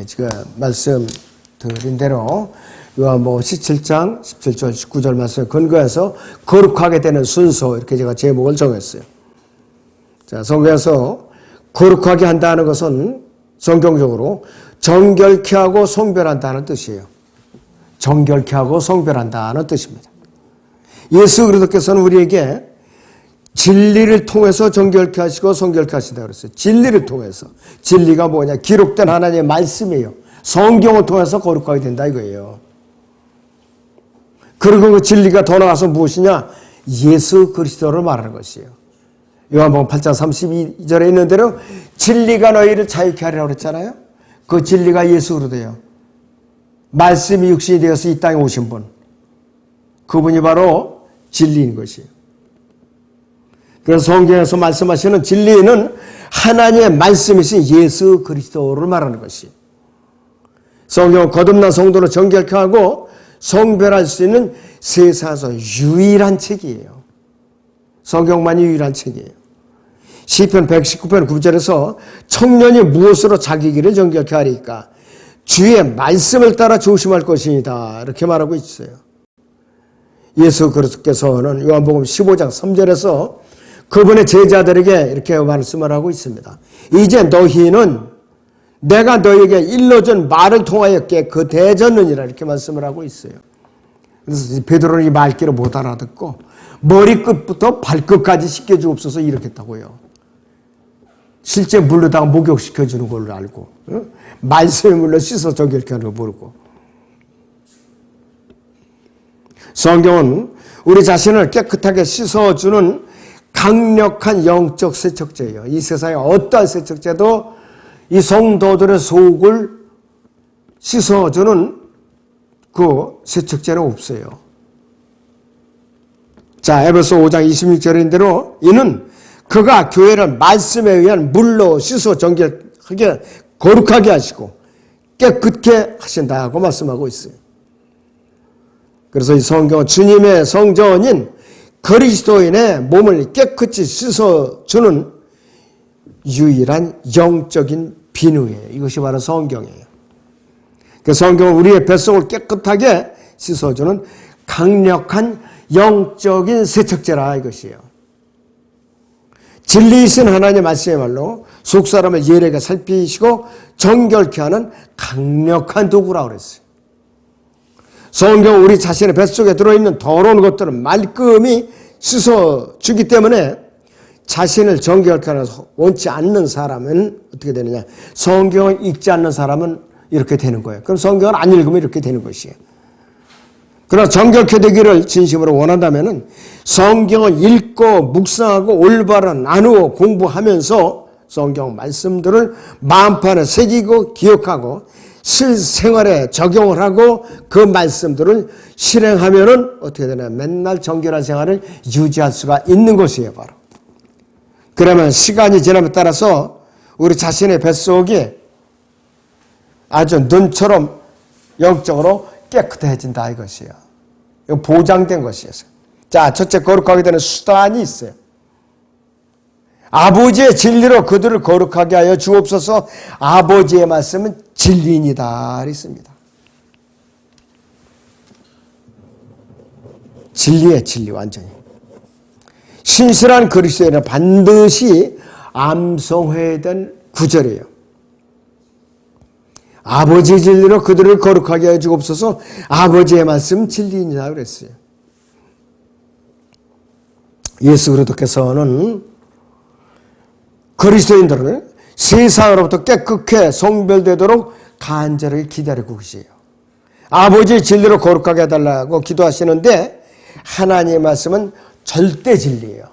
지금 말씀드린 대로 요한복음 17장 17절 19절 말씀 근거해서 거룩하게 되는 순서 이렇게 제가 제목을 정했어요. 자, 성경에서 거룩하게 한다는 것은 성경적으로 정결케 하고 성별한다는 뜻이에요. 정결케 하고 성별한다는 뜻입니다. 예수 그리스도께서는 우리에게 진리를 통해서 정결케 하시고 성결케 하신다고 그랬어요. 진리를 통해서. 진리가 뭐냐? 기록된 하나님의 말씀이에요. 성경을 통해서 거룩하게 된다 이거예요. 그리고 그 진리가 더 나아가서 무엇이냐? 예수 그리스도를 말하는 것이에요. 요한복음 8장 32절에 있는 대로 진리가 너희를 자유케 하리라고 그랬잖아요. 그 진리가 예수 그리스도예요. 말씀이 육신이 되어서 이 땅에 오신 분. 그분이 바로 진리인 것이에요. 그래서 성경에서 말씀하시는 진리는 하나님의 말씀이신 예수 그리스도를 말하는 것이에요. 성경은 거듭난 성도를 정결케 하고 성별할 수 있는 세상에서 유일한 책이에요. 성경만이 유일한 책이에요. 시편 119편 9절에서 청년이 무엇으로 자기 길을 정결케 하리까? 주의 말씀을 따라 조심할 것이니다. 이렇게 말하고 있어요. 예수 그리스도께서는 요한복음 15장 3절에서 그분의 제자들에게 이렇게 말씀을 하고 있습니다. 이제 너희는 내가 너희에게 일러준 말을 통하여 깨끗해졌느니라 이렇게 말씀을 하고 있어요. 그래서 베드로는 이 말귀를 못 알아듣고 머리끝부터 발끝까지 씻겨주옵소서 이렇게 했다고요. 실제 물로다가 목욕시켜주는 걸로 알고 말씀의 물로 씻어 정결케 하는 걸 모르고. 성경은 우리 자신을 깨끗하게 씻어주는 강력한 영적 세척제예요. 이 세상에 어떠한 세척제도 이 성도들의 속을 씻어주는 그 세척제는 없어요. 자, 에베소 5장 26절인 대로 이는 그가 교회를 말씀에 의한 물로 씻어 정결하게 거룩하게 하시고 깨끗게 하신다고 말씀하고 있어요. 그래서 이 성경은 주님의 성전인 그리스도인의 몸을 깨끗이 씻어주는 유일한 영적인 비누예요. 이것이 바로 성경이에요. 그 성경은 우리의 뱃속을 깨끗하게 씻어주는 강력한 영적인 세척제라 이것이에요. 진리이신 하나님의 말씀의 말로 속사람을 예리하게 살피시고 정결케 하는 강력한 도구라고 그랬어요. 성경은 우리 자신의 뱃속에 들어있는 더러운 것들을 말끔히 씻어주기 때문에 자신을 정결케 하는 원치 않는 사람은 어떻게 되느냐? 성경을 읽지 않는 사람은 이렇게 되는 거예요. 그럼 성경을 안 읽으면 이렇게 되는 것이에요. 그러나 정결케 되기를 진심으로 원한다면 성경을 읽고 묵상하고 올바로 나누어 공부하면서 성경 말씀들을 마음판에 새기고 기억하고 실생활에 적용을 하고 그 말씀들을 실행하면은 어떻게 되나 맨날 정결한 생활을 유지할 수가 있는 것이에요. 바로. 그러면 시간이 지남에 따라서 우리 자신의 뱃속이 아주 눈처럼 영적으로 깨끗해진다 이것이에요. 이거 보장된 것이에요. 자, 첫째 거룩하게 되는 수단이 있어요. 아버지의 진리로 그들을 거룩하게 하여 주옵소서. 아버지의 말씀은 진리이다 있습니다. 진리의 진리 완전히. 신실한 그리스도인은 반드시 암송해야 될 구절이에요. 아버지의 진리로 그들을 거룩하게 하여 주옵소서. 아버지의 말씀 진리이다 그랬어요. 예수 그리스도께서는 그리스도인들을 세상으로부터 깨끗게 성별되도록 간절하게 기다리고 계세요. 아버지의 진리로 거룩하게 해달라고 기도하시는데 하나님의 말씀은 절대 진리예요.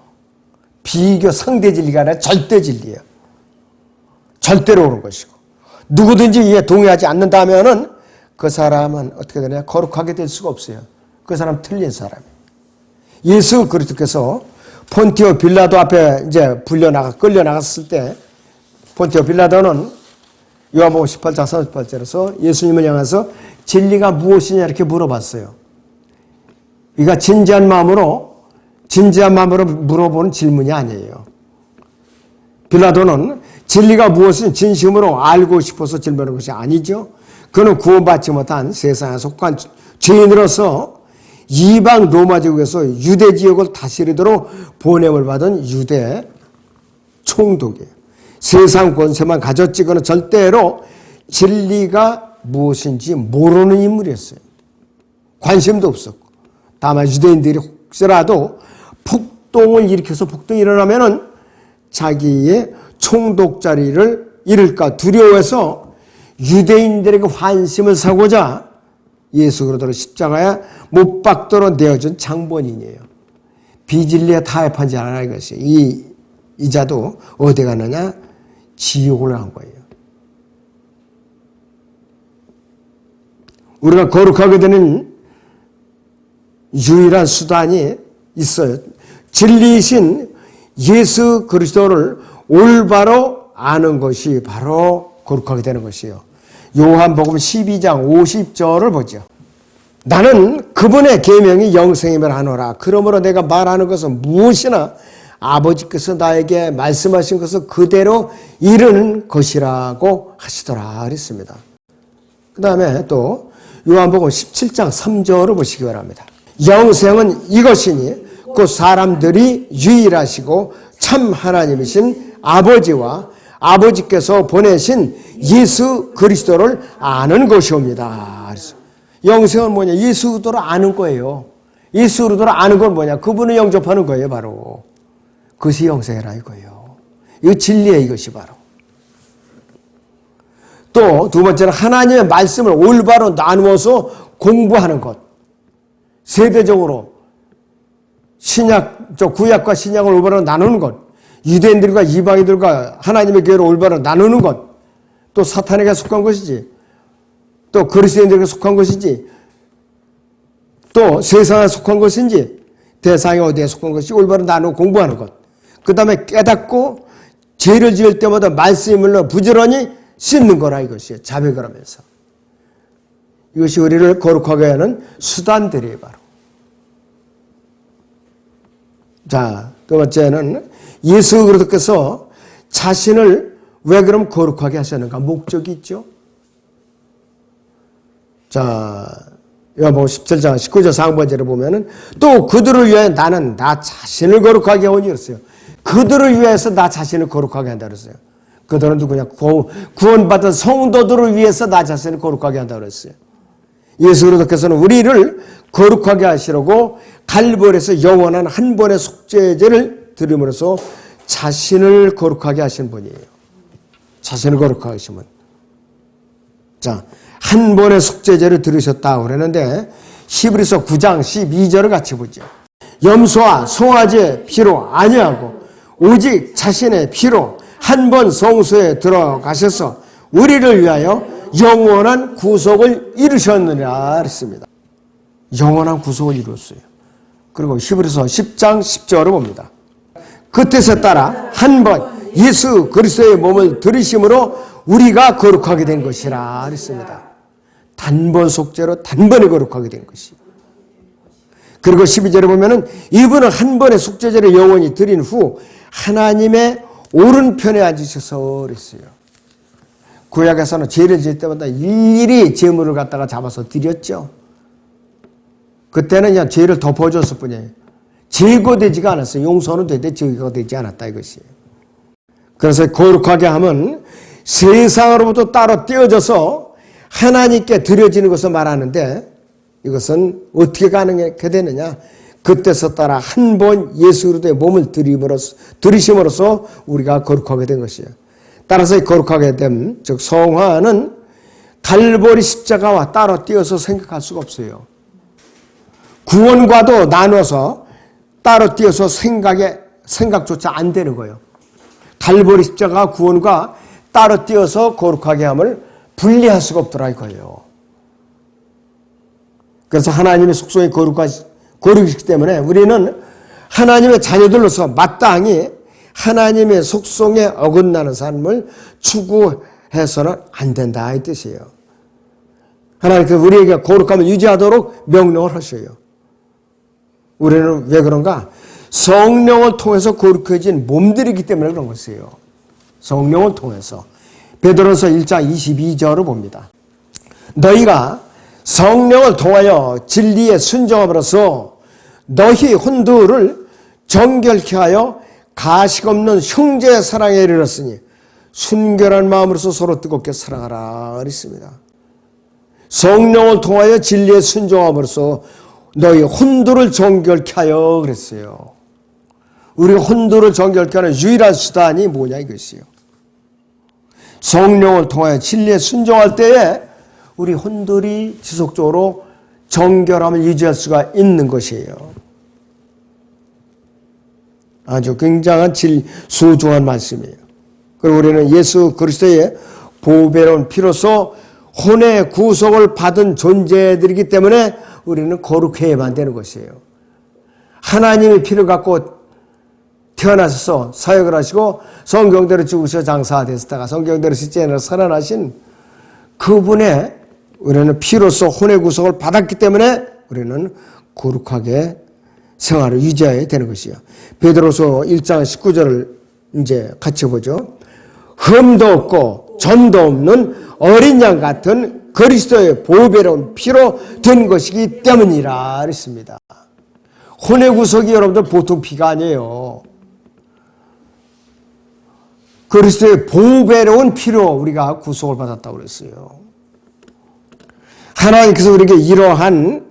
비교 상대 진리가 아니라 절대 진리예요. 절대로 옳은 것이고 누구든지 이에 동의하지 않는다면은 그 사람은 어떻게 되냐? 거룩하게 될 수가 없어요. 그 사람 틀린 사람이에요. 예수 그리스도께서 폰티오 빌라도 앞에 이제 끌려 나갔을 때 폰티오 빌라도는 요한복음 18장 38절에서 예수님을 향해서 진리가 무엇이냐 이렇게 물어봤어요. 그러니까 진지한 마음으로 물어보는 질문이 아니에요. 빌라도는 진리가 무엇인 진심으로 알고 싶어서 질문하는 것이 아니죠. 그는 구원받지 못한 세상에 속한 죄인으로서 이방 로마 제국에서 유대 지역을 다스리도록 보냄을 받은 유대 총독이에요. 세상 권세만 가졌지 그는 절대로 진리가 무엇인지 모르는 인물이었어요. 관심도 없었고, 다만 유대인들이 혹시라도 폭동을 일으켜서 폭동이 일어나면은 자기의 총독 자리를 잃을까 두려워해서 유대인들에게 환심을 사고자 예수 그리스도를 십자가에 못 박도록 내어준 장본인이에요. 비진리에 타협한 지 않아 이것이. 이 이자도 어디 가느냐? 지옥을 간 거예요. 우리가 거룩하게 되는 유일한 수단이 있어요. 진리이신 예수 그리스도를 올바로 아는 것이 바로 거룩하게 되는 것이에요. 요한복음 12장 50절을 보죠. 나는 그분의 계명이 영생임을 아노라. 그러므로 내가 말하는 것은 무엇이나 아버지께서 나에게 말씀하신 것을 그대로 이루는 것이라고 하시더라 그랬습니다. 그 다음에 또 요한복음 17장 3절을 보시기 바랍니다. 영생은 이것이니 곧 사람들이 유일하시고 참 하나님이신 아버지와 아버지께서 보내신 예수 그리스도를 아는 것이옵니다. 영생은 뭐냐? 예수 그리스도를 아는 거예요. 예수 그리스도를 아는 건 뭐냐? 그분을 영접하는 거예요, 바로. 그것이 영생이라 이거예요. 이거 진리예요, 이것이 바로. 또 두 번째는 하나님의 말씀을 올바로 나누어서 공부하는 것. 세대적으로 구약과 신약을 올바로 나누는 것. 유대인들과 이방인들과 하나님의 교회를 올바로 나누는 것. 또 사탄에게 속한 것이지. 또 그리스도인들에게 속한 것이지. 또 세상에 속한 것인지. 대상이 어디에 속한 것이 올바로 나누고 공부하는 것. 그 다음에 깨닫고 죄를 지을 때마다 말씀이 물러 부지런히 씻는 거라 이것이에요. 자백을 하면서. 이것이 우리를 거룩하게 하는 수단들이에요, 바로. 자, 두 번째는 예수 그리스도께서 자신을 왜 그럼 거룩하게 하셨는가? 목적이 있죠. 자, 요한복음 17장 19절 상반절에 보면은 또 그들을 위하여 나는 나 자신을 거룩하게 하오니 그랬어요. 그들을 위해서 나 자신을 거룩하게 한다 그랬어요. 그들은 누구냐? 구원받은 성도들을 위해서 나 자신을 거룩하게 한다 그랬어요. 예수 그리스도께서는 우리를 거룩하게 하시려고 갈보리에서 영원한 한 번의 속죄제를 드림으로써 자신을 거룩하게 하신 분이에요. 자신을 거룩하게 하신 분. 자, 한 번의 속죄제를 들으셨다고 그러는데 히브리서 9장 12절을 같이 보죠. 염소와 송아지의 피로 아니하고 오직 자신의 피로 한 번 성소에 들어가셔서 우리를 위하여 영원한 구속을 이루셨느냐 그랬습니다. 영원한 구속을 이루었어요. 그리고 히브리서 10장 10절을 봅니다. 그 뜻에 따라 한 번 예수 그리스도의 몸을 들이심으로 우리가 거룩하게 된 것이라 그랬습니다. 단번 속죄로 단번에 거룩하게 된 것이. 그리고 12절에 보면은 이분은 한 번의 속죄제를 영원히 드린 후 하나님의 오른편에 앉으셔서 그랬어요. 구약에서는 죄를 지을 때마다 일일이 제물을 갖다가 잡아서 드렸죠. 그때는 그냥 죄를 덮어줬을 뿐이에요. 제거되지가 않았어요. 용서는 되되 제거가 되지 않았다 이것이에요. 그래서 거룩하게 하면 세상으로부터 따로 떼어져서 하나님께 드려지는 것을 말하는데 이것은 어떻게 가능하게 되느냐? 그때서 따라 한 번 예수 그리스도의 몸을 들이심으로써 우리가 거룩하게 된 것이에요. 따라서 거룩하게 됨, 즉 성화는 갈보리 십자가와 따로 띄어서 생각할 수가 없어요. 구원과도 나눠서 따로 띄어서 생각조차 안 되는 거예요. 갈보리 십자가 구원과 따로 띄어서 거룩하게 함을 분리할 수가 없더라 이거예요. 그래서 하나님의 속성이 거룩이기 때문에 우리는 하나님의 자녀들로서 마땅히 하나님의 속성에 어긋나는 삶을 추구해서는 안 된다 이 뜻이에요. 하나님께서 우리에게 거룩함을 유지하도록 명령을 하셔요. 우리는 왜 그런가? 성령을 통해서 거룩해진 몸들이기 때문에 그런 것이에요. 성령을 통해서. 베드로서 1장 22절을 봅니다. 너희가 성령을 통하여 진리에 순종함으로써 너희 혼두를 정결케 하여 가식 없는 형제의 사랑에 이르렀으니 순결한 마음으로서 서로 뜨겁게 사랑하라 그랬습니다. 성령을 통하여 진리에 순종함으로써 너희 혼두를 정결케 하여 그랬어요. 우리 혼두를 정결케 하는 유일한 수단이 뭐냐 이것이요. 성령을 통하여 진리에 순종할 때에 우리 혼들이 지속적으로 정결함을 유지할 수가 있는 것이에요. 아주 굉장한 소중한 말씀이에요. 그리고 우리는 예수 그리스도의 보배로운 피로서 혼의 구속을 받은 존재들이기 때문에 우리는 거룩해야만 되는 것이에요. 하나님의 피를 갖고 태어나셔서 사역을 하시고 성경대로 죽으셔 장사되시다가 성경대로 셋째 날에 살아나신 그분의 우리는 피로서 혼의 구속을 받았기 때문에 우리는 거룩하게 생활을 유지해야 되는 것이요. 베드로서 1장 19절을 이제 같이 보죠. 흠도 없고 점도 없는 어린 양 같은 그리스도의 보배로운 피로 된 것이기 때문이라 그랬습니다. 혼의 구속이 여러분들 보통 피가 아니에요. 그리스도의 보배로운 피로 우리가 구속을 받았다고 그랬어요. 하나님께서 우리에게 이러한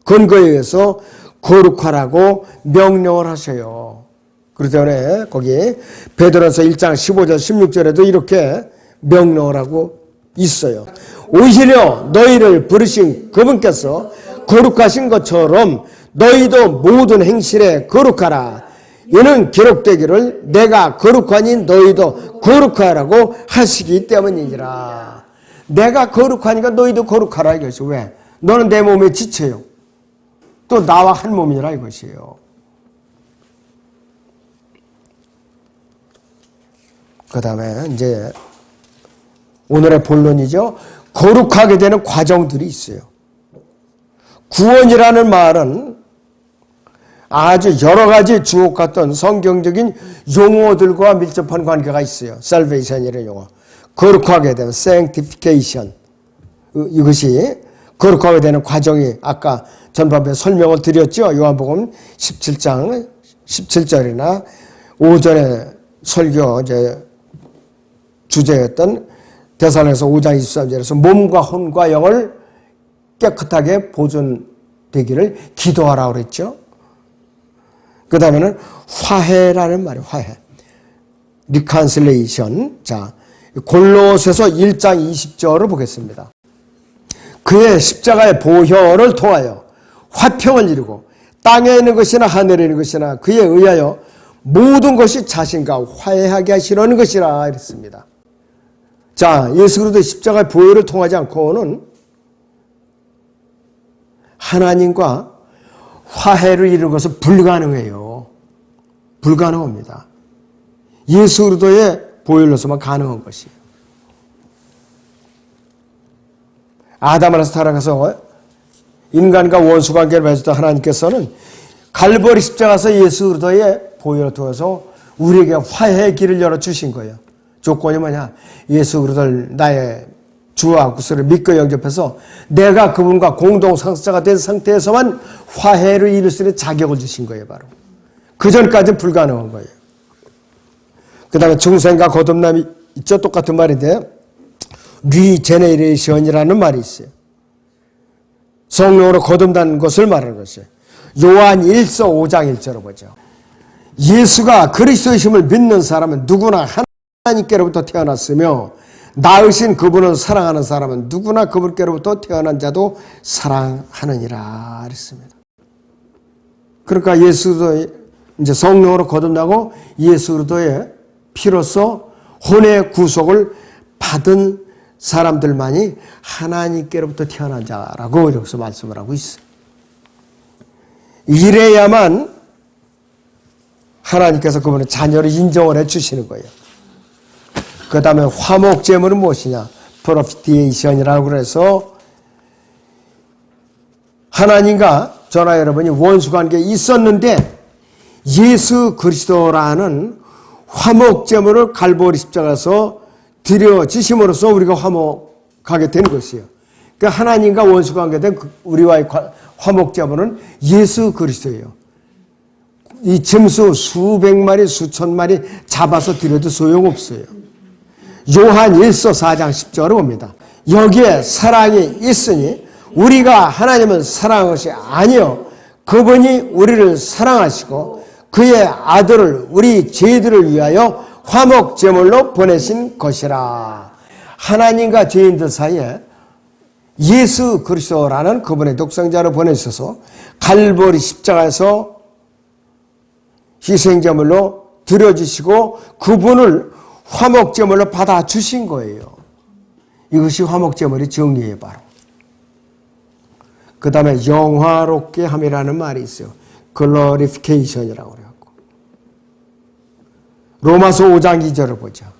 근거에 의해서 거룩하라고 명령을 하셔요. 그렇기 때문에 거기 베드로서 1장 15절 16절에도 이렇게 명령을 하고 있어요. 오히려 너희를 부르신 그분께서 거룩하신 것처럼 너희도 모든 행실에 거룩하라. 이는 기록되기를 내가 거룩하니 너희도 거룩하라고 하시기 때문이니라. 내가 거룩하니까 너희도 거룩하라 이것이. 왜? 너는 내 몸에 지쳐요. 또 나와 한 몸이라 이것이에요. 그 다음에 이제 오늘의 본론이죠. 거룩하게 되는 과정들이 있어요. 구원이라는 말은 아주 여러 가지 주옥 같던 성경적인 용어들과 밀접한 관계가 있어요. salvation이라는 용어. 거룩하게 되는 sanctification. 이것이 거룩하게 되는 과정이 아까 전반부에 설명을 드렸죠. 요한복음 17장 17절이나 오전에 설교 이제 주제였던 데살로니가서 5장 23절에서 몸과 혼과 영을 깨끗하게 보존되기를 기도하라고 그랬죠. 그 다음에는 화해라는 말이에요. 화해. reconciliation. 자, 골로새서 1장 20절을 보겠습니다. 그의 십자가의 보혈을 통하여 화평을 이루고 땅에 있는 것이나 하늘에 있는 것이나 그에 의하여 모든 것이 자신과 화해하게 하시려는 것이라 이랬습니다. 자, 예수 그리스도의 십자가의 보혈을 통하지 않고는 하나님과 화해를 이루는 것은 불가능해요. 불가능합니다. 예수 그리스도의 보혈로서만 가능한 것이에요. 아담으로서 타락해서 인간과 원수관계를 맺었던 하나님께서는 갈보리 십자가에서 예수 그리스도의 보혈을 통해서 우리에게 화해의 길을 열어주신 거예요. 조건이 뭐냐? 예수 그리스도를 나의 주와 구세를 믿고 영접해서 내가 그분과 공동 상속자가 된 상태에서만 화해를 이룰 수 있는 자격을 주신 거예요. 바로. 그 전까지는 불가능한 거예요. 그 다음에 중생과 거듭남이 있죠. 똑같은 말인데 리제네레이션이라는 말이 있어요. 성령으로 거듭난 것을 말하는 것이에요. 요한 1서 5장 1절을 보죠. 예수가 그리스도이심을 믿는 사람은 누구나 하나님께로부터 태어났으며 낳으신 그분을 사랑하는 사람은 누구나 그분께로부터 태어난 자도 사랑하느니라 그랬습니다. 그러니까 예수도 이제 성령으로 거듭나고 예수 그리스도의 피로써 혼의 구속을 받은 사람들만이 하나님께로부터 태어난 자라고 여기서 말씀을 하고 있어요. 이래야만 하나님께서 그분의 자녀를 인정을 해 주시는 거예요. 그 다음에 화목제물은 무엇이냐? 프로피티에이션이라고 그래서 하나님과 저나 여러분이 원수관계에 있었는데 예수 그리스도라는 화목제물을 갈보리 십자가에서 드려지심으로써 우리가 화목하게 되는 것이에요. 그러니까 하나님과 원수관계된 우리와의 화목제물은 예수 그리스도예요. 이 짐승 수백 마리 수천 마리 잡아서 드려도 소용없어요. 요한 1서 4장 10절을 봅니다. 여기에 사랑이 있으니 우리가 하나님은 사랑한 것이 아니요 그분이 우리를 사랑하시고 그의 아들을 우리 죄들을 위하여 화목제물로 보내신 것이라. 하나님과 죄인들 사이에 예수 그리스도라는 그분의 독생자를 보내셔서 갈보리 십자가에서 희생제물로 드려주시고 그분을 화목제물로 받아주신 거예요. 이것이 화목제물의 정리예요. 바로. 그 다음에 영화롭게 함이라는 말이 있어요. 글로리피케이션이라고 그래요. 로마서 5장 2절을 보자.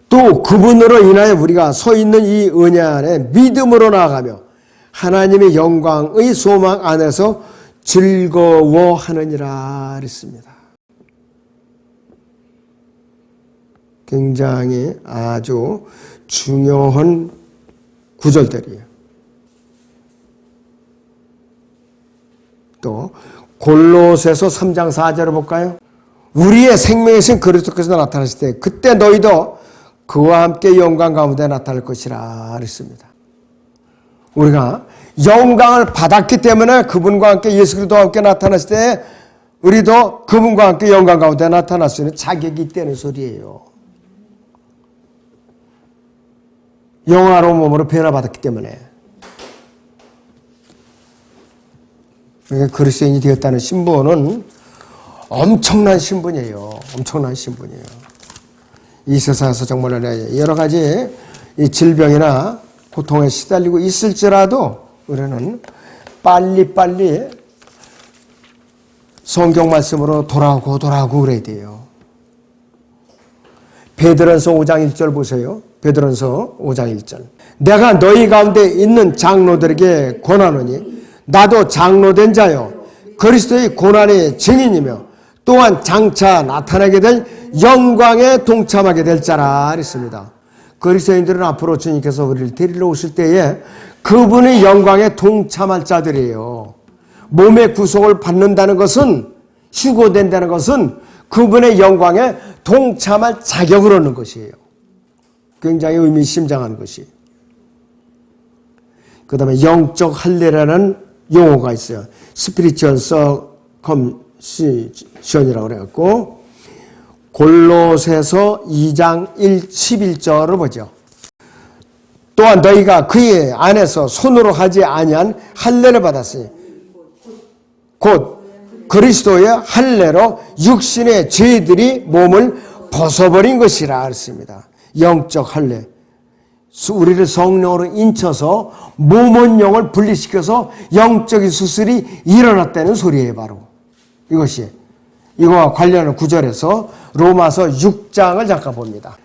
또 그분으로 인하여 우리가 서 있는 이 은혜 안에 믿음으로 나아가며 하나님의 영광의 소망 안에서 즐거워하느니라 그랬습니다. 굉장히 아주 중요한 구절들이에요. 또 골로새서 3장 4절을 볼까요? 우리의 생명이신 그리스도께서 나타나실 때 그때 너희도 그와 함께 영광 가운데 나타날 것이라 그랬습니다. 우리가 영광을 받았기 때문에 그분과 함께 예수 그리스도와 함께 나타났을 때 우리도 그분과 함께 영광 가운데 나타날 수 있는 자격이 있다는 소리예요. 영화로운 몸으로 변화받았기 때문에. 그러니까 그리스도인이 되었다는 신분은 엄청난 신분이에요. 엄청난 신분이에요. 이 세상에서 정말 여러 가지 이 질병이나 고통에 시달리고 있을지라도 우리는 빨리빨리 성경 말씀으로 돌아오고 그래야 돼요. 베드로전서 5장 1절 보세요. 베드로전서 5장 1절. 내가 너희 가운데 있는 장로들에게 권하노니 나도 장로된 자요 그리스도의 고난의 증인이며 또한 장차 나타나게 될 영광에 동참하게 될 자라 그랬습니다. 그리스도인들은 앞으로 주님께서 우리를 데리러 오실 때에 그분의 영광에 동참할 자들이에요. 몸의 구속을 받는다는 것은 휴고된다는 것은 그분의 영광에 동참할 자격을 얻는 것이에요. 굉장히 의미심장한 것이. 그 다음에 영적 할례라는 용어가 있어요. 스피리추얼 서컴시션이라고 그래갖고 골로새서 2장 11절을 보죠. 또한 너희가 그의 안에서 손으로 하지 아니한 할례를 받았으니 곧 그리스도의 할례로 육신의 죄들이 몸을 벗어버린 것이라 했습니다. 영적 할례. 우리를 성령으로 인쳐서 몸은 영을 분리시켜서 영적인 수술이 일어났다는 소리예요. 바로 이것이. 이거와 관련한 구절에서 로마서 6장을 잠깐 봅니다.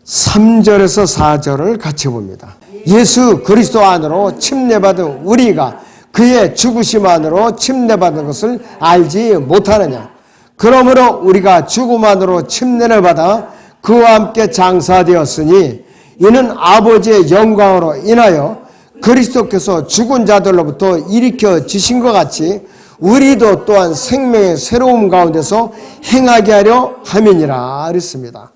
3절에서 4절을 같이 봅니다. 예수 그리스도 안으로 침례받은 우리가 그의 죽으심 안으로 침례받은 것을 알지 못하느냐. 그러므로 우리가 죽음 안으로 침례를 받아 그와 함께 장사되었으니 이는 아버지의 영광으로 인하여 그리스도께서 죽은 자들로부터 일으켜 지신 것 같이 우리도 또한 생명의 새로움 가운데서 행하게 하려 함이니라 그랬습니다.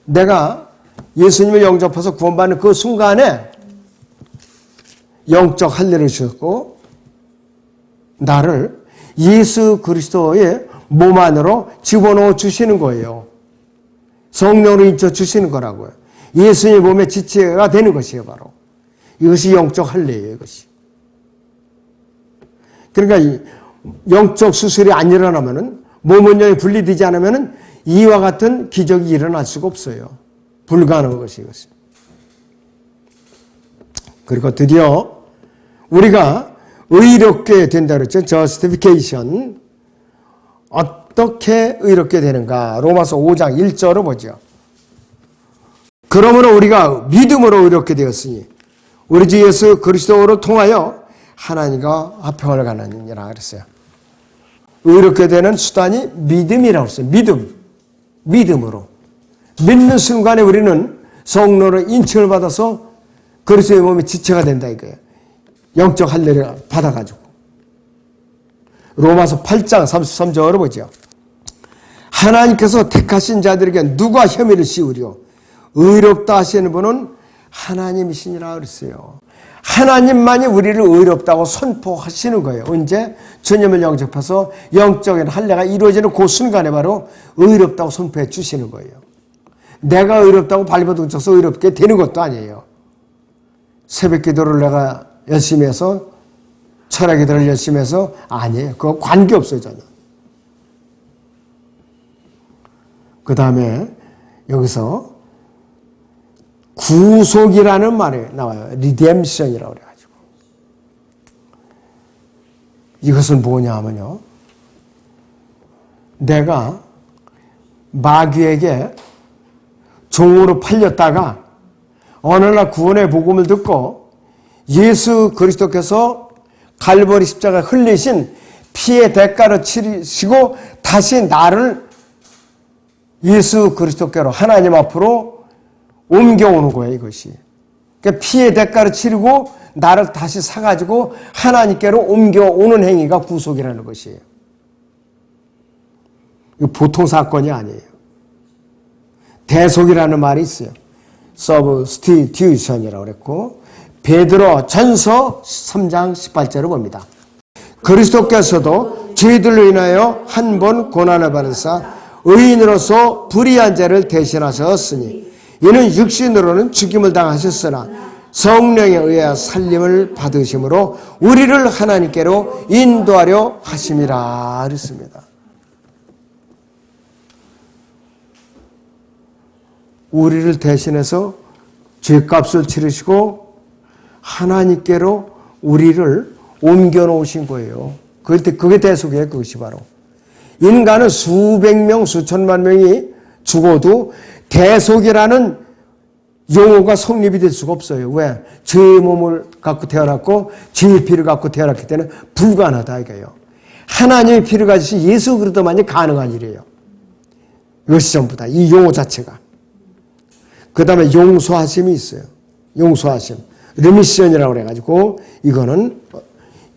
내가 예수님을 영접해서 구원받는 그 순간에 영적 할례를 주셨고 나를 예수 그리스도의 몸 안으로 집어넣어 주시는 거예요. 성령으로 인쳐 주시는 거라고요. 예수님의 몸의 지체가 되는 것이에요. 바로 이것이 영적 할례예요. 이것이. 그러니까 이 영적 수술이 안 일어나면은 몸은 영이 분리되지 않으면은 이와 같은 기적이 일어날 수가 없어요. 불가능한 것이 이것이. 그리고 드디어 우리가 의롭게 된다 그랬죠. justification. 어떻게 의롭게 되는가? 로마서 5장 1절을 보죠. 그러므로 우리가 믿음으로 의롭게 되었으니 우리 주 예수 그리스도로 통하여 하나님과 화평을 가느니라 그랬어요. 의롭게 되는 수단이 믿음이라고 했어요. 믿음. 믿음으로. 믿는 순간에 우리는 성령으로 인칭을 받아서 그리스도의 몸이 지체가 된다 이거예요. 영적 할례를 받아가지고. 로마서 8장 33절을 보죠. 하나님께서 택하신 자들에게 누가 혐의를 씌우리요? 의롭다 하시는 분은 하나님이시니라 그랬어요. 하나님만이 우리를 의롭다고 선포하시는 거예요. 언제? 주님을 영접해서 영적인 할례가 이루어지는 그 순간에 바로 의롭다고 선포해 주시는 거예요. 내가 의롭다고 발버둥 쳐서 의롭게 되는 것도 아니에요. 새벽 기도를 내가 열심히 해서 철학 기도를 열심히 해서 아니에요. 그거 관계없어요. 전혀. 그 다음에 여기서 구속이라는 말이 나와요. 리뎀션이라고 그래가지고. 이것은 뭐냐 하면요. 내가 마귀에게 종으로 팔렸다가 어느 날 구원의 복음을 듣고 예수 그리스도께서 갈보리 십자가 흘리신 피의 대가를 치르시고 다시 나를 예수 그리스도께로 하나님 앞으로 옮겨오는 거예요, 이것이. 그러니까 피의 대가를 치르고 나를 다시 사가지고 하나님께로 옮겨오는 행위가 구속이라는 것이에요. 이거 보통 사건이 아니에요. 대속이라는 말이 있어요. substitution이라고 그랬고, 베드로 전서 3장 18절을 봅니다. 그리스도께서도 저희들로 인하여 한 번 고난을 받으사 의인으로서 불의한 자를 대신하셨으니 이는 육신으로는 죽임을 당하셨으나 성령에 의해 살림을 받으심으로 우리를 하나님께로 인도하려 하심이라 그랬습니다. 우리를 대신해서 죄값을 치르시고 하나님께로 우리를 옮겨놓으신 거예요. 그게 대속이에요. 그것이 바로. 인간은 수백 명, 수천만 명이 죽어도 대속이라는 용어가 성립이 될 수가 없어요. 왜? 죄의 몸을 갖고 태어났고 죄의 피를 갖고 태어났기 때문에 불가능하다 이거예요. 하나님의 피를 가지신 예수 그리스도만이 가능한 일이에요. 이것이 전부다. 이 용어 자체가. 그 다음에 용서하심이 있어요. 용서하심. 리미션이라고 그래가지고 이거는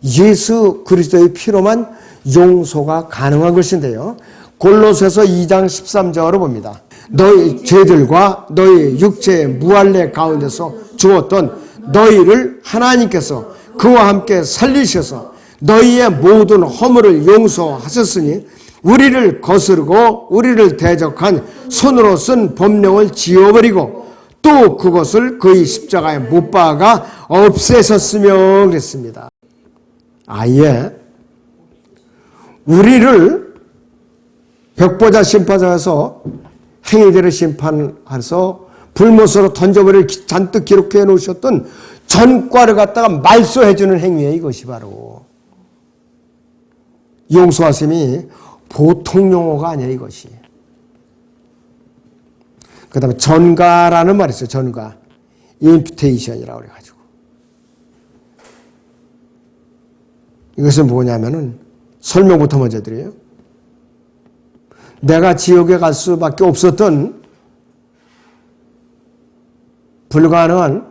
예수 그리스도의 피로만 용서가 가능한 것인데요. 골로새서 2장 13절을 봅니다. 너희 죄들과 너희 육체의 무할례 가운데서 죽었던 너희를 하나님께서 그와 함께 살리셔서 너희의 모든 허물을 용서하셨으니 우리를 거스르고 우리를 대적한 손으로 쓴 법령을 지워버리고 또 그것을 그의 십자가에 못 박아 없애셨으며 그랬습니다. 아예 우리를 벽보자 심판장에서 행위들을 심판해서 불못으로 던져버릴 잔뜩 기록해 놓으셨던 전과를 갖다가 말소해 주는 행위예요. 이것이 바로. 용서하심이 보통 용어가 아니에요. 이것이. 그 다음에 전가라는 말이 있어요. 전가. 임퓨테이션이라고 그래가지고. 이것은 뭐냐면은 설명부터 먼저 드려요. 내가 지옥에 갈 수밖에 없었던 불가능한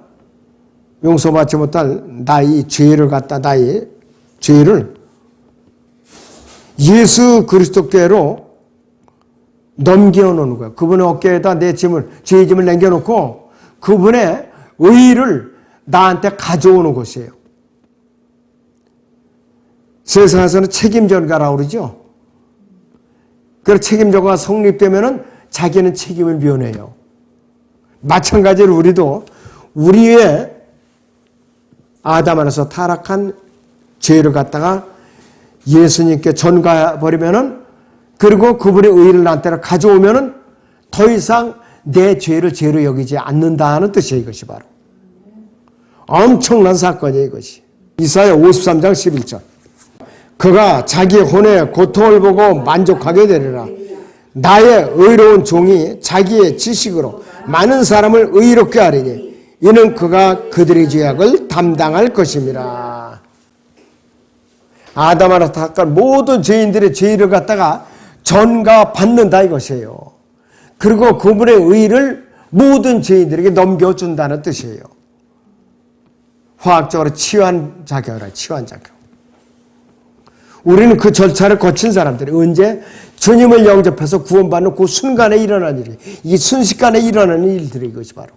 용서받지 못할 나의 죄를 갖다 나의 죄를 예수 그리스도께로 넘겨놓는 거예요. 그분의 어깨에다 내 짐을, 죄의 짐을 남겨놓고 그분의 의의를 나한테 가져오는 것이에요. 세상에서는 책임전가라고 그러죠. 그 책임전가가 성립되면은 자기는 책임을 면해요. 마찬가지로 우리도 우리의 아담 안에서 타락한 죄를 갖다가 예수님께 전가해버리면은 그리고 그분의 의의를 나한테 가져오면은 더 이상 내 죄를 죄로 여기지 않는다는 뜻이에요. 이것이 바로. 엄청난 사건이에요. 이것이. 이사야 53장 11절. 그가 자기 혼의 고통을 보고 만족하게 되리라. 나의 의로운 종이 자기의 지식으로 많은 사람을 의롭게 하리니 이는 그가 그들의 죄악을 담당할 것임이라. 아담 안에서 타락한 모든 죄인들의 죄를 갖다가 전가받는다 이것이에요. 그리고 그분의 의를 모든 죄인들에게 넘겨준다는 뜻이에요. 화학적으로 치환작용이라 치환작용. 우리는 그 절차를 거친 사람들이 언제 주님을 영접해서 구원받는 그 순간에 일어난 일이, 이 순식간에 일어나는 일들이 이것이 바로.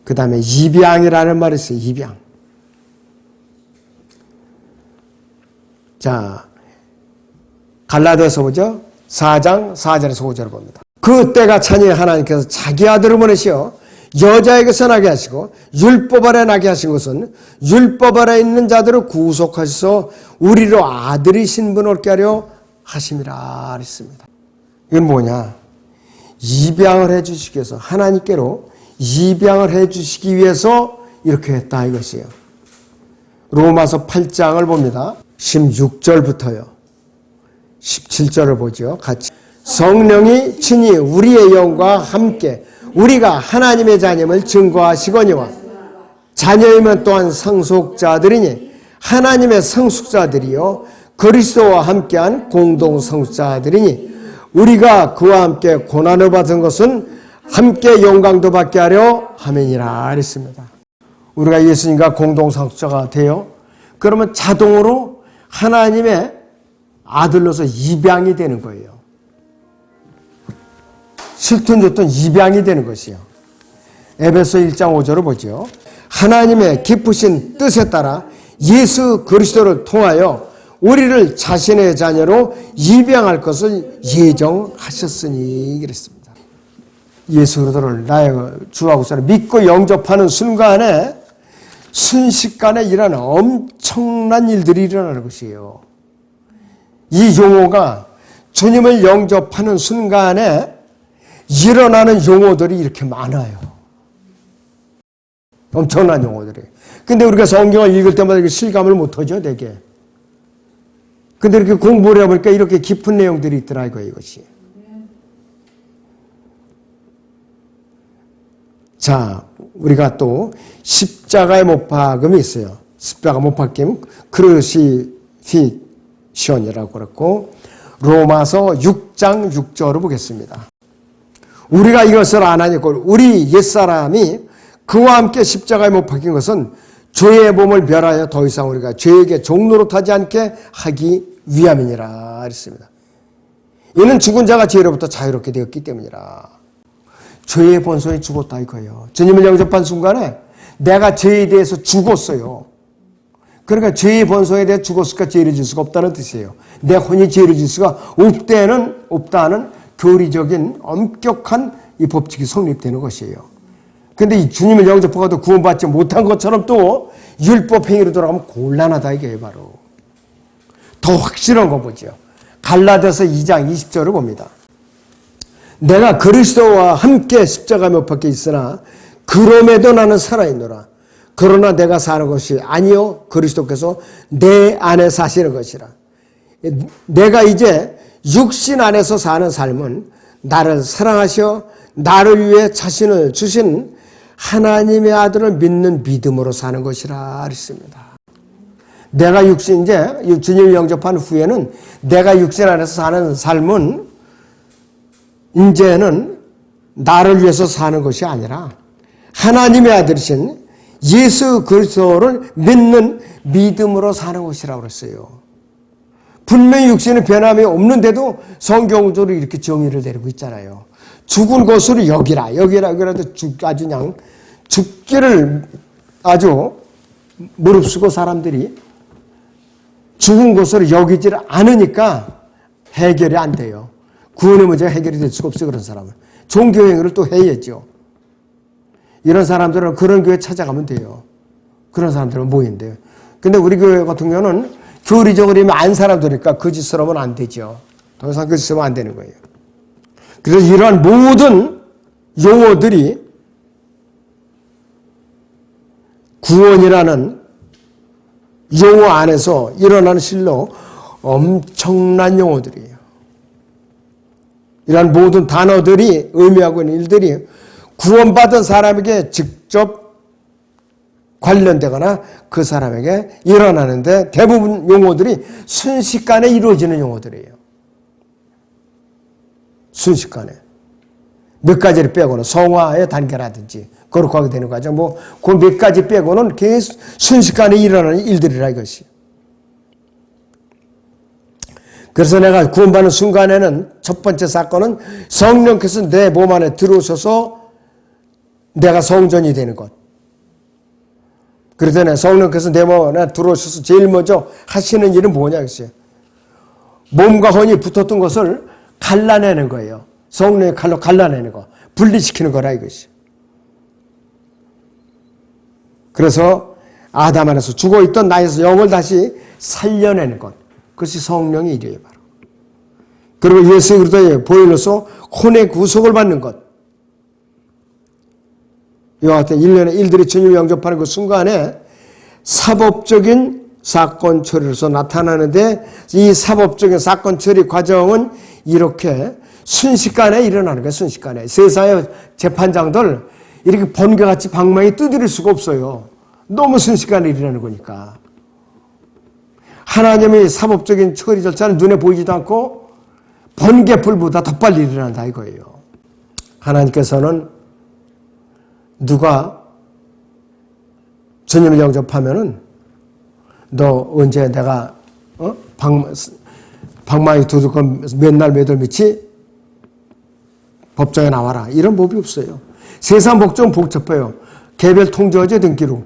그 다음에 입양이라는 말이 있어요. 입양. 자, 갈라디아서 보죠. 4장 4절에서 5절을 봅니다. 그때가 차니 하나님께서 자기 아들을 보내시어 여자에게서 나게 하시고 율법 아래 나게 하신 것은 율법 아래 있는 자들을 구속하셔서 우리로 아들이 신분 얻게 하려 하심이라 했습니다. 이건 뭐냐? 입양을 해 주시기 위해서, 하나님께로 입양을 해 주시기 위해서 이렇게 했다 이것이에요. 로마서 8장을 봅니다. 16절부터요. 17절을 보죠. 같이. 성령이 친히 우리의 영과 함께 우리가 하나님의 자녀임을 증거하시거니와 자녀이면 또한 상속자들이니 하나님의 상속자들이요 그리스도와 함께한 공동 상속자들이니 우리가 그와 함께 고난을 받은 것은 함께 영광도 받게 하려 함이니라 했습니다. 우리가 예수님과 공동 상속자가 돼요. 그러면 자동으로 하나님의 아들로서 입양이 되는 거예요. 싫든 좋든 입양이 되는 것이요. 에베소 1장 5절을 보죠. 하나님의 기쁘신 뜻에 따라 예수 그리스도를 통하여 우리를 자신의 자녀로 입양할 것을 예정하셨으니 그랬습니다. 예수 그리스도를 나의 주하고서 믿고 영접하는 순간에 순식간에 일어나는 엄청난 일들이 일어나는 것이에요. 이 용어가 주님을 영접하는 순간에 일어나는 용어들이 이렇게 많아요. 엄청난 용어들이. 근데 우리가 성경을 읽을 때마다 이렇게 실감을 못하죠, 되게. 근데 이렇게 공부를 해보니까 이렇게 깊은 내용들이 있더라고요, 이것이. 자, 우리가 또 십자가의 못 박음이 있어요. 십자가 못 박힘, 크루시피션이라고 그랬고, 로마서 6장 6절을 보겠습니다. 우리가 이것을 아나니까 우리 옛사람이 그와 함께 십자가에 못 박힌 것은 죄의 몸을 멸하여 더 이상 우리가 죄에게 종노릇하지 않게 하기 위함이니라 했습니다. 이는 죽은 자가 죄로부터 자유롭게 되었기 때문이라. 죄의 본성이 죽었다 이거예요. 주님을 영접한 순간에 내가 죄에 대해서 죽었어요. 그러니까 죄의 본성에 대해 죽었으니까 죄를 질 수가 없다는 뜻이에요. 내 혼이 죄를 질 수가 없다는 교리적인 엄격한 이 법칙이 성립되는 것이에요. 그런데 이 주님을 영접하고도 구원받지 못한 것처럼 또 율법 행위로 돌아가면 곤란하다 이게 바로. 더 확실한 거 보죠. 갈라디아서 2장 20절을 봅니다. 내가 그리스도와 함께 십자가에 못 박혀 있으나 그럼에도 나는 살아있노라. 그러나 내가 사는 것이 아니요 그리스도께서 내 안에 사시는 것이라. 내가 이제 육신 안에서 사는 삶은 나를 사랑하셔 나를 위해 자신을 주신 하나님의 아들을 믿는 믿음으로 사는 것이라 했습니다. 내가 육신 이제 주님을 영접한 후에는 내가 육신 안에서 사는 삶은 이제는 나를 위해서 사는 것이 아니라 하나님의 아들이신 예수 그리스도를 믿는 믿음으로 사는 것이라고 그랬어요. 분명히 육신의 변함이 없는데도 성경적으로 이렇게 정의를 내리고 있잖아요. 죽은 것으로 여기라 그래도 아주 그냥 죽기를 아주 무릅쓰고 사람들이 죽은 것으로 여기지를 않으니까 해결이 안 돼요. 구원의 문제가 해결이 될 수가 없어요. 그런 사람은. 종교행위를 또 해야죠. 이런 사람들은 그런 교회 찾아가면 돼요. 그런 사람들은 모인대요. 근데 우리 교회 같은 경우는 교리적으로 이미 안 사람들이니까 그 짓을 하면 안 되죠. 더 이상 그 짓을 하면 안 되는 거예요. 그래서 이러한 모든 용어들이 구원이라는 용어 안에서 일어나는 실로 엄청난 용어들이에요. 이러한 모든 단어들이 의미하고 있는 일들이 구원받은 사람에게 직접 관련되거나 그 사람에게 일어나는데 대부분 용어들이 순식간에 이루어지는 용어들이에요. 순식간에. 몇 가지를 빼고는 성화의 단계라든지 거룩하게 되는 과정, 그 몇 가지 빼고는 계속 순식간에 일어나는 일들이라 이것이. 그래서 내가 구원받는 순간에는 첫 번째 사건은 성령께서 내 몸 안에 들어오셔서 내가 성전이 되는 것. 그러더니 성령께서 내 몸 안에 들어오셔서 제일 먼저 하시는 일은 뭐냐 했어요. 몸과 혼이 붙었던 것을 갈라내는 거예요. 성령의 칼로 갈라내는 거. 분리시키는 거라 이것이. 그래서 아담 안에서 죽어있던 나에서 영을 다시 살려내는 것. 그것이 성령의 일이에요. 바로. 그리고 예수 그리스도의 보혈로서 혼의 구속을 받는 것. 이와 같은 일련의 일들이 주님을 영접하는 그 순간에 사법적인 사건 처리로서 나타나는데 이 사법적인 사건 처리 과정은 이렇게 순식간에 일어나는 거예요. 순식간에. 세상의 재판장들 이렇게 번개같이 방망이 두드릴 수가 없어요. 너무 순식간에 일어나는 거니까. 하나님의 사법적인 처리 절차는 눈에 보이지도 않고 번개불보다 더 빨리 일어난다 이거예요. 하나님께서는 누가 주님을 영접하면은 너 언제 내가 방망이 두들고 몇날 몇월 며칠 법정에 나와라 이런 법이 없어요. 세상 법정은 복잡해요. 개별 통지하죠. 등기로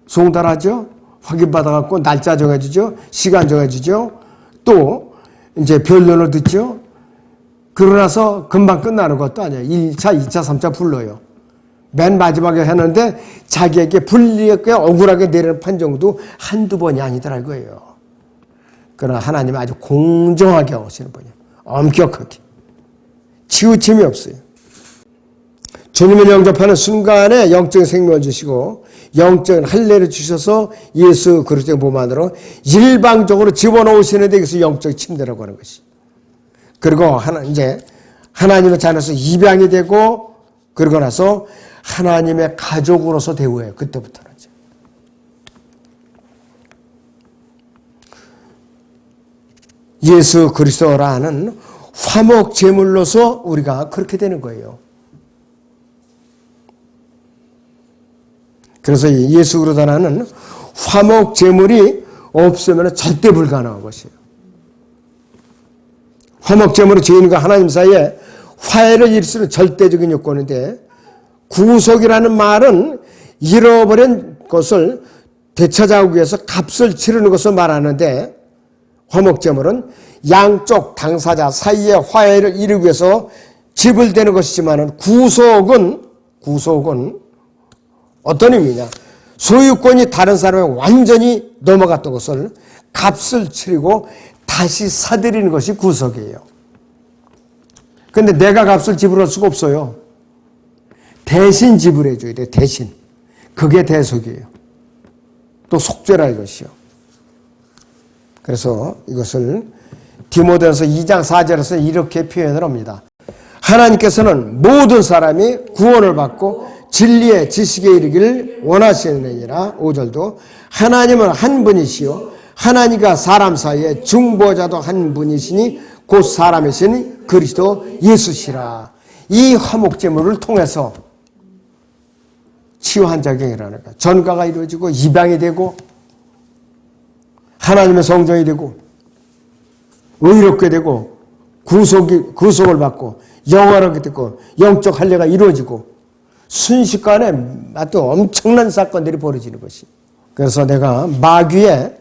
송달하죠. 확인받아갖고 날짜 정해주죠. 시간 정해주죠. 또 이제 변론을 듣죠. 그러고 나서 금방 끝나는 것도 아니에요. 1차, 2차, 3차 불러요. 맨 마지막에 했는데 자기에게 불리하게 억울하게 내리는 판정도 한두 번이 아니더라 이거예요. 그러나 하나님은 아주 공정하게 하시는 분이에요. 엄격하게. 치우침이 없어요. 주님을 영접하는 순간에 영적인 생명을 주시고 영적인 할례를 주셔서 예수 그리스도의 몸 안으로 일방적으로 집어넣으시는데 이것을 영적 침대라고 하는 것이. 그리고 이제 하나님의 자녀로서 입양이 되고 그러고 나서 하나님의 가족으로서 대우해요. 그때부터는. 예수 그리스도라는 화목 제물로서 우리가 그렇게 되는 거예요. 그래서 예수 그리스도라는 화목 제물이 없으면 절대 불가능한 것이에요. 화목 제물은 죄인과 하나님 사이에 화해를 일으키는 절대적인 요건인데 구속이라는 말은 잃어버린 것을 되찾아오기 위해서 값을 치르는 것을 말하는데 화목제물은 양쪽 당사자 사이의 화해를 이루기 위해서 지불되는 것이지만 구속은 어떤 의미냐. 소유권이 다른 사람에 완전히 넘어갔던 것을 값을 치르고 다시 사들이는 것이 구속이에요. 그런데 내가 값을 지불할 수가 없어요. 대신 지불해 줘야 돼요. 대신. 그게 대속이에요. 또 속죄라 이것이요. 그래서 이것을 디모데전서 2장 4절에서 이렇게 표현을 합니다. 하나님께서는 모든 사람이 구원을 받고 진리의 지식에 이르기를 원하시느니라. 5절도 하나님은 한 분이시요 하나님과 사람 사이에 중보자도 한 분이시니 곧 사람이시니 그리스도 예수시라. 이 화목제물을 통해서 치유한 작용이라는 거예요. 전가가 이루어지고 입양이 되고 하나님의 성전이 되고 의롭게 되고 구속을 받고 영원하게 되고 영적 할례가 이루어지고 순식간에 아주 엄청난 사건들이 벌어지는 것이. 그래서 내가 마귀의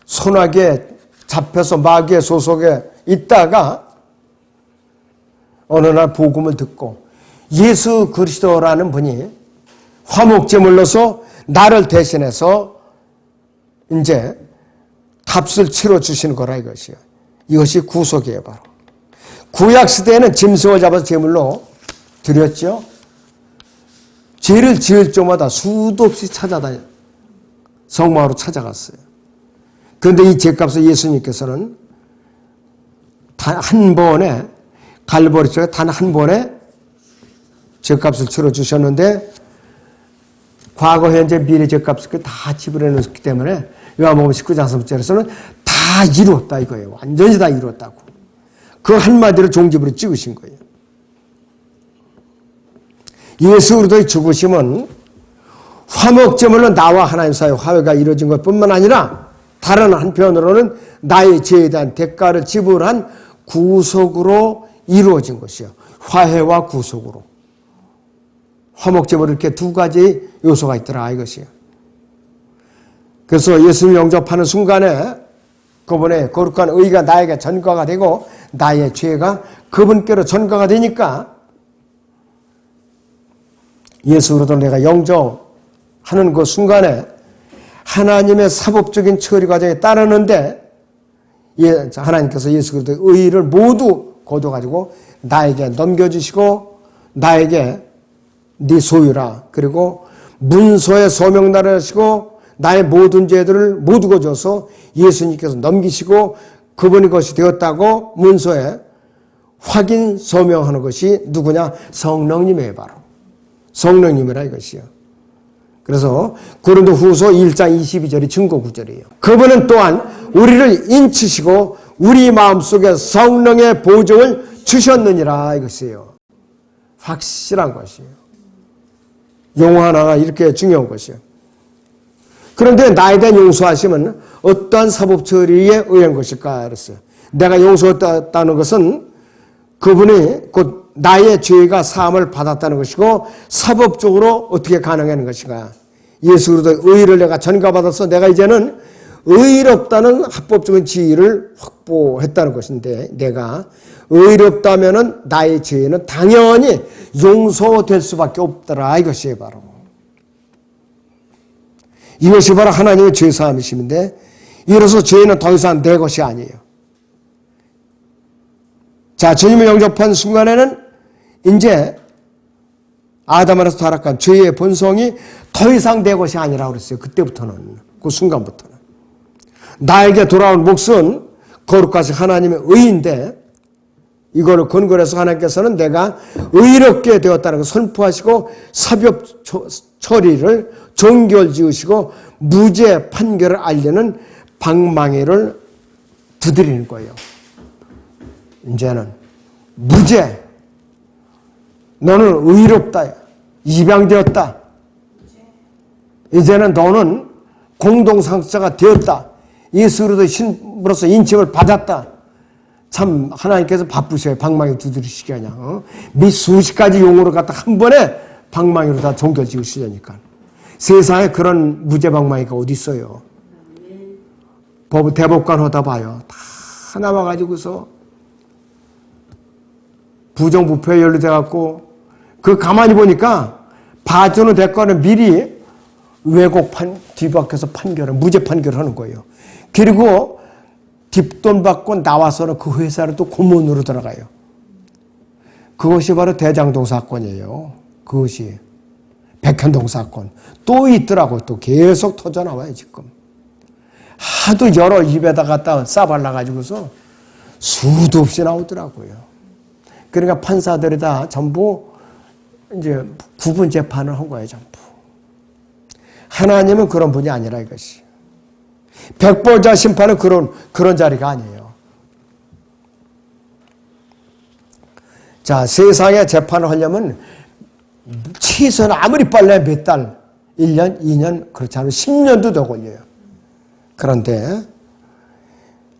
손아귀에 잡혀서 마귀의 소속에 있다가 어느 날 복음을 듣고 예수 그리스도라는 분이 화목제물로서 나를 대신해서 이제 값을 치러 주시는 거라 이것이요. 이것이 구속이에요, 바로. 구약 시대에는 짐승을 잡아서 제물로 드렸죠. 죄를 지을 때마다 수도 없이 찾아다녀 성막으로 찾아갔어요. 그런데 이 죄값을 예수님께서는 단 한 번에 갈보리쪽에 단 한 번에 죄값을 치러 주셨는데 과거, 현재, 미래 죄값을 다 지불해 놓았기 때문에 요한복음 19장 3절에서는 다 이루었다 이거예요. 완전히 다 이루었다고. 그 한마디로 종지부로 찍으신 거예요. 예수 그리스도의 죽으심은 화목제물로 나와 하나님 사이의 화해가 이루어진 것뿐만 아니라 다른 한편으로는 나의 죄에 대한 대가를 지불한 구속으로 이루어진 것이요. 화해와 구속으로. 화목제물 이렇게 두 가지 요소가 있더라 이것이요. 그래서 예수를 영접하는 순간에 그분의 거룩한 의가 나에게 전가가 되고 나의 죄가 그분께로 전가가 되니까 예수 그리스도를 내가 영접하는 그 순간에 하나님의 사법적인 처리 과정에 따르는데 하나님께서 예수 그리스도의 의를 모두 거둬가지고 나에게 넘겨주시고 나에게 네 소유라 그리고 문서에 서명날을 하시고 나의 모든 죄들을 모두 거줘서 예수님께서 넘기시고 그분이 것이 되었다고 문서에 확인 서명하는 것이 누구냐? 성령님이에요. 바로 성령님이라 이것이요. 그래서 고린도후서 1장 22절이 증거 구절이에요. 그분은 또한 우리를 인치시고 우리 마음속에 성령의 보증을 주셨느니라 이것이에요. 확실한 것이에요. 용어 하나가 이렇게 중요한 것이에요. 그런데 나에 대한 용서하심은 어떠한 사법 처리에 의한 것일까 그랬어요. 내가 용서했다는 것은 그분이 곧 나의 죄가 사함을 받았다는 것이고 사법적으로 어떻게 가능한 것인가. 예수 그리스도의 의를 내가 전가받아서 내가 이제는 의롭다는 합법적인 지위를 확보했다는 것인데 내가 의롭다면은 나의 죄는 당연히 용서될 수밖에 없더라 이것이에요. 바로 이것이 바로 하나님의 죄사함이심인데 이로써 죄는 더 이상 내 것이 아니에요. 자, 주님을 영접한 순간에는 이제 아담 안에서 타락한 죄의 본성이 더 이상 내 것이 아니라고 그랬어요. 그때부터는, 그 순간부터는. 나에게 돌아온 몫은 거룩하신 하나님의 의인데 이거를 근거로 해서 하나님께서는 내가 의롭게 되었다는 것을 선포하시고 사법 처리를 종결 지으시고 무죄 판결을 알리는 방망이를 두드리는 거예요. 이제는 무죄, 너는 의롭다, 입양되었다. 이제는 너는 공동상자가 되었다. 예수 그리스도의 신으로서 인칭을 받았다. 참 하나님께서 바쁘셔요. 방망이 두드리시게 그냥 몇 수십 가지 용어를 갖다 한 번에 방망이로 다 종결 지으시려니까. 세상에 그런 무죄 방망이가 어디 있어요. 대법관 하다 봐요. 다 나와가지고서 부정부패에 연루돼갖고 그 가만히 보니까 봐주는 대가는 미리 왜곡 뒤바뀌어서 판결을 무죄 판결을 하는 거예요. 그리고 뒷돈 받고 나와서는 그 회사를 또 고문으로 들어가요. 그것이 바로 대장동 사건이에요. 그것이 백현동 사건 또 있더라고. 또 계속 터져나와요. 지금 하도 여러 입에다 갖다 싸발라가지고서 수도 없이 나오더라고요. 그러니까 판사들이 다 전부 이제 부분 재판을 한 거예요. 전부. 하나님은 그런 분이 아니라 이것이. 백보자 심판은 그런 자리가 아니에요. 자, 세상에 재판을 하려면 최소한 아무리 빨라야 몇 달, 1년, 2년, 그렇지 않으면 10년도 더 걸려요. 그런데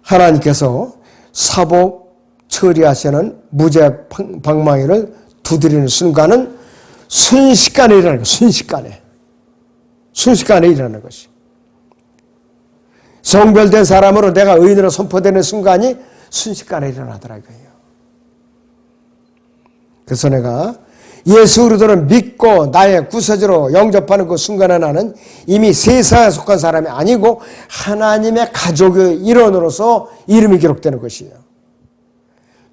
하나님께서 사법 처리하시는 무죄 방망이를 두드리는 순간은 순식간에 일어나는 거예요. 순식간에 일어나는 것이. 성별된 사람으로 내가 의인으로 선포되는 순간이 순식간에 일어나더라 이거예요. 그래서 내가 예수 그리스도를 믿고 나의 구세주로 영접하는 그 순간에 나는 이미 세상에 속한 사람이 아니고 하나님의 가족의 일원으로서 이름이 기록되는 것이에요.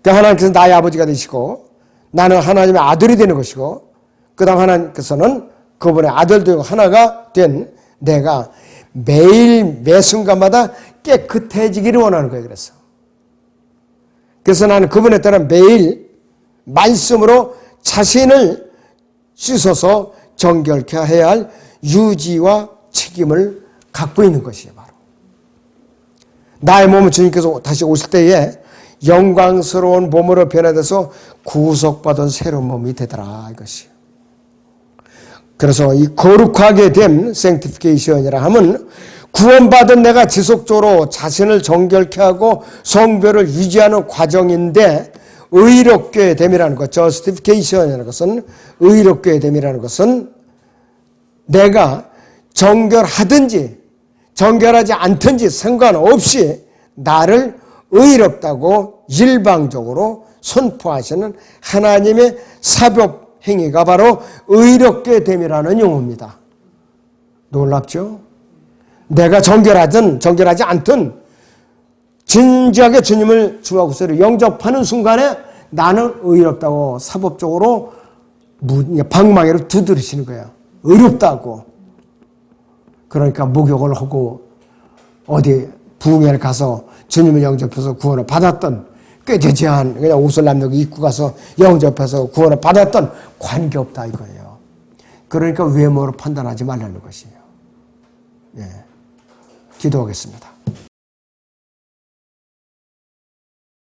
그러니까 하나님께서 나의 아버지가 되시고 나는 하나님의 아들이 되는 것이고 그 다음 하나님께서는 그분의 아들 되고 하나가 된 내가 매일 매 순간마다 깨끗해지기를 원하는 거예요. 그래서 나는 그분에 따라 매일 말씀으로 자신을 씻어서 정결케 해야 할 유지와 책임을 갖고 있는 것이에요. 바로 나의 몸은 주님께서 다시 오실 때에 영광스러운 몸으로 변화돼서 구속받은 새로운 몸이 되더라 이것이. 그래서 이 거룩하게 됨 sanctification이라 하면 구원받은 내가 지속적으로 자신을 정결케 하고 성별을 유지하는 과정인데, 의롭게 됨이라는 것, justification이라는 것은, 의롭게 됨이라는 것은 내가 정결하든지 정결하지 않든지 상관없이 나를 의롭다고 일방적으로 선포하시는 하나님의 사법 행위가 바로 의롭게 됨이라는 용어입니다. 놀랍죠? 내가 정결하든 정결하지 않든 진지하게 주님을 주와 구세로 영접하는 순간에 나는 의롭다고 사법적으로 방망이로 두드리시는 거예요. 의롭다고. 그러니까 목욕을 하고 어디 부흥회를 가서 주님을 영접해서 구원을 받았던, 꾀되지 않은 그냥 옷을 남기고 입고 가서 영접해서 구원을 받았던 관계없다 이거예요. 그러니까 외모로 판단하지 말라는 것이에요. 예. 기도하겠습니다.